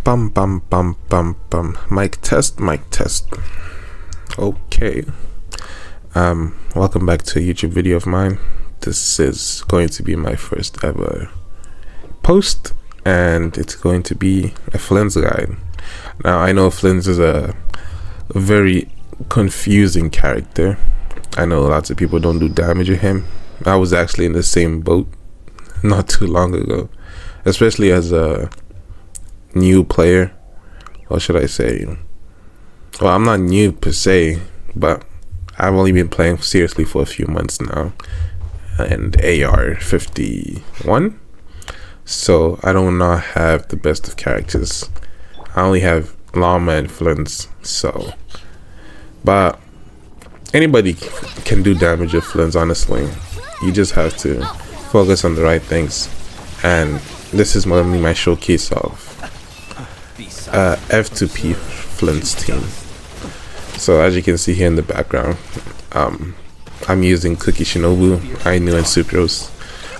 Bum bum bum bum bum. Mic test, mic test. Okay. Welcome back to a YouTube video of mine. This is going to be my first ever post, and it's going to be a Flins guide. Now, I know Flins is a very confusing character. I know lots of people don't do damage with him. I was actually in the same boat not too long ago, especially as a new player. Or should I say, well, I'm not new per se, but I've only been playing seriously for a few months now, and AR 51, so I do not have the best of characters. I only have Llama and Flins, so, but anybody can do damage with Flins, honestly. You just have to focus on the right things, and this is mainly my showcase of F2P Flins team. So as you can see here in the background, I'm using Cookie Shinobu, Ainu, and Sucrose.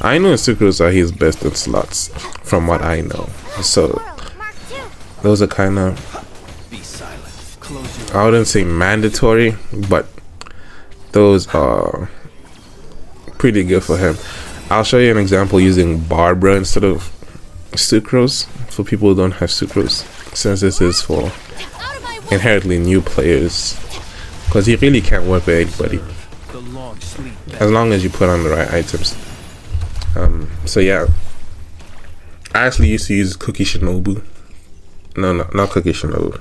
Ainu and Sucrose are his best in slots, from what I know. So those are kind of, I wouldn't say mandatory, but those are pretty good for him. I'll show you an example using Barbara instead of Sucrose for people who don't have Sucrose, since this is for inherently new players, because he really can't work with anybody as long as you put on the right items. So yeah, I actually used to use Cookie Shinobu, no, not Cookie Shinobu,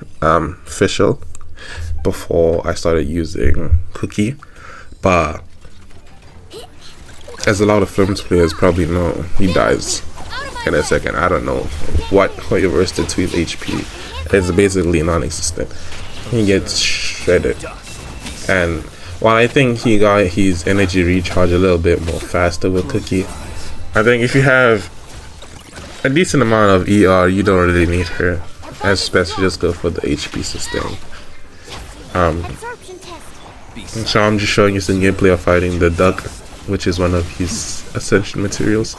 Fischl, before I started using Cookie, but as a lot of Flins players probably know, he dies in a second. I don't know what he reversed to his HP. It's basically non-existent. He gets shredded, and while I think he got his energy recharge a little bit more faster with Cookie, I think if you have a decent amount of ER, you don't really need her. Especially just go for the HP sustain. So I'm just showing you some gameplay of fighting the duck, which is one of his ascension materials.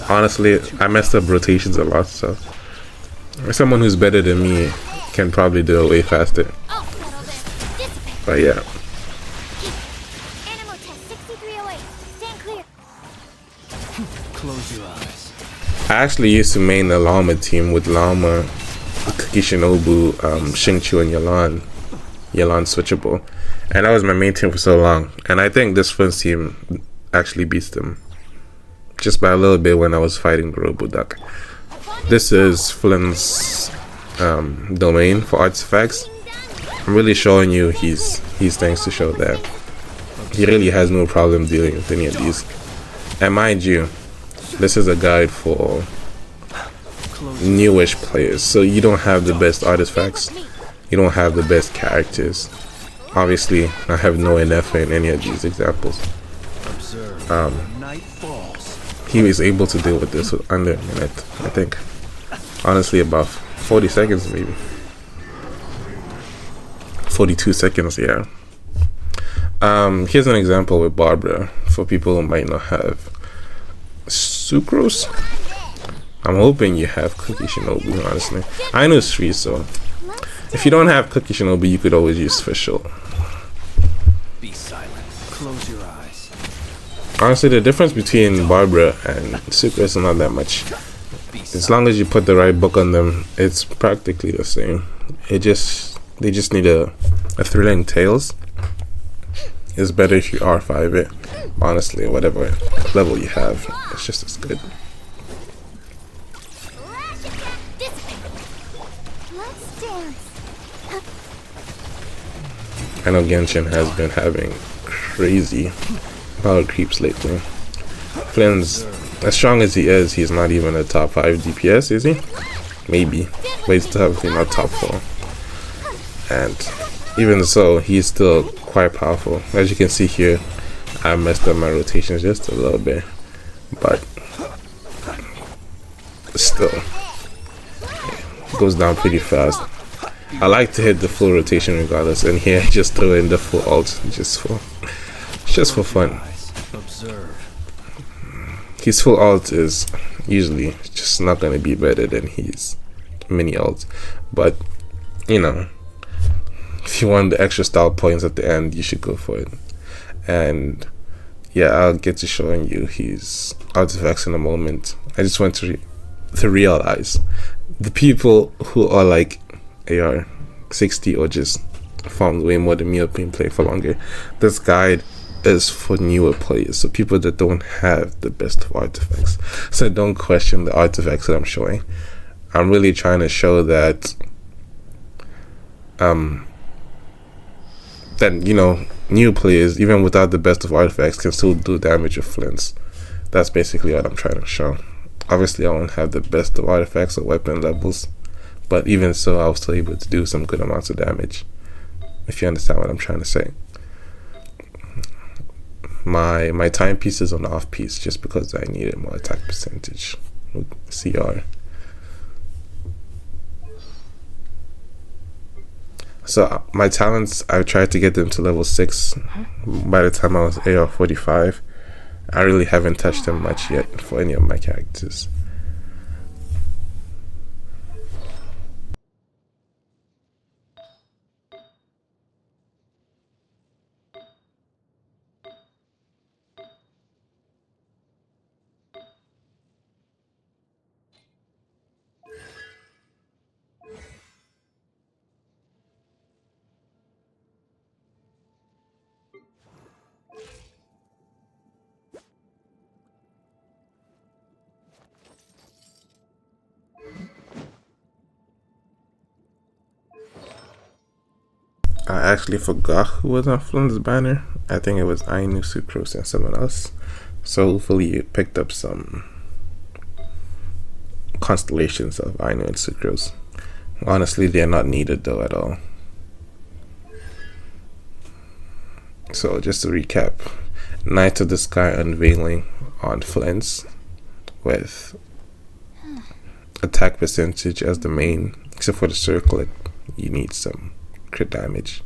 Honestly, I messed up rotations a lot, so someone who's better than me can probably do it way faster. But yeah. I actually used to main the Llama team with Llama, Cookie Shinobu, Xingqiu, and Yelan switchable, and that was my main team for so long. And I think this Flins team actually beats them just by a little bit when I was fighting the Roboduck. This is Flins' domain for artifacts. I'm really showing you his things to show that he really has no problem dealing with any of these. And mind you, this is a guide for newish players, so you don't have the best artifacts, you don't have the best characters. Obviously, I have no Ineffa in any of these examples. He was able to deal with this with under a minute, I think. Honestly, about 40 seconds maybe. 42 seconds, yeah. Here's an example with Barbara for people who might not have Sucrose. I'm hoping you have Cookie Shinobu, honestly. I know it's free, so if you don't have Cookie Shinobu, you could always use Fischl. Be silent. Close your eyes. Honestly, the difference between Barbara and Sucrose is not that much. As long as you put the right book on them, it's practically the same. They just need a thrilling tails. It's better if you R5 it. Honestly, whatever level you have, it's just as good. I know Genshin has been having crazy power creeps lately. Flins, as strong as he is, he's not even a top 5 DPS, is he? Maybe, but he's definitely not top 4. And even so, he's still quite powerful. As you can see here, I messed up my rotations just a little bit, but still, it goes down pretty fast. I like to hit the full rotation regardless, and here I just throw in the full ult just for fun. His full ult is usually it's just not going to be better than his mini ult. But you know, if you want the extra style points at the end, you should go for it. And yeah, I'll get to showing you his artifacts in a moment. I just want to realize the people who are like AR 60 or just farmed way more than me or been playing for longer, this guide is for newer players, so people that don't have the best of artifacts. So don't question the artifacts that I'm showing. I'm really trying to show that that, you know, new players, even without the best of artifacts, can still do damage with Flins. That's basically what I'm trying to show. Obviously I won't have the best of artifacts or weapon levels, but even so I was still able to do some good amounts of damage, if you understand what I'm trying to say. My timepiece is on off piece just because I needed more attack percentage with CR. So my talents, I tried to get them to level 6 by the time I was AR 45. I really haven't touched them much yet for any of my characters. I actually forgot who was on Flins' banner. I think it was Ainu, Sucrose, and someone else. So hopefully you picked up some constellations of Ainu and Sucrose. Honestly, they're not needed though at all. So just to recap, Night of the Sky unveiling on Flins with attack percentage as the main, except for the circlet, you need some crit damage.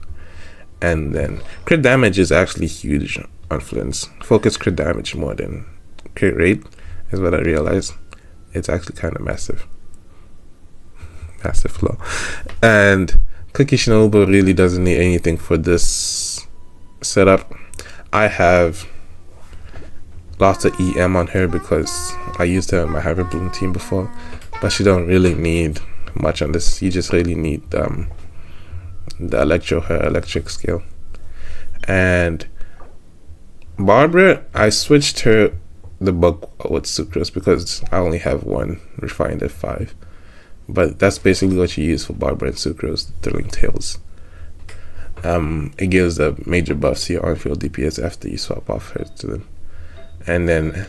And then crit damage is actually huge on Flins. Focus crit damage more than crit rate is what I realized. It's actually kind of massive. Massive flow. And Cookie Shinobu really doesn't need anything for this setup. I have lots of EM on her because I used her in my Hyper Bloom team before, but she don't really need much on this. You just really need the her electric skill. And Barbara, I switched her the bug with Sucrose because I only have one refined F5, but that's basically what you use for Barbara and Sucrose, Thrilling Tales. It gives a major buff to your on-field DPS after you swap off her to them, and then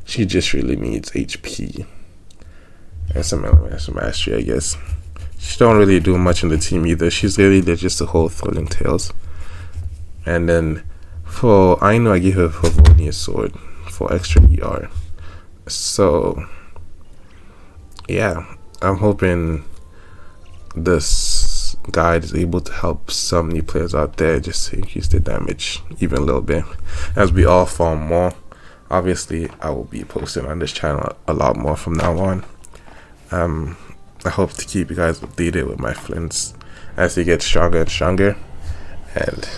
she just really needs HP and some elements of mastery, I guess. She don't really do much in the team either. She's really just a whole Thrilling Tales. And then for Ainu, I give her Favonius Sword for extra ER. So yeah, I'm hoping this guide is able to help some new players out there just to increase their damage even a little bit as we all farm more. Obviously I will be posting on this channel a lot more from now on. I hope to keep you guys updated with my Flins as they get stronger and stronger, and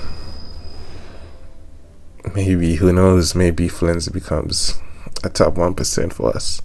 maybe, who knows, maybe Flins becomes a top 1% for us.